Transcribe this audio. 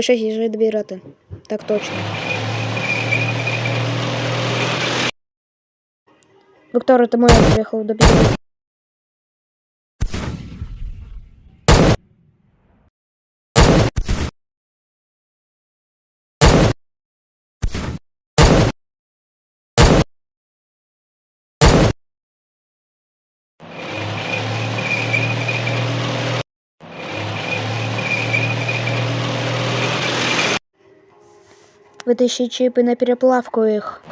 Лише їжджай добирати. Так точно. Вікторія, ти моя приїхала добирати. Вытащи чипы на переплавку их.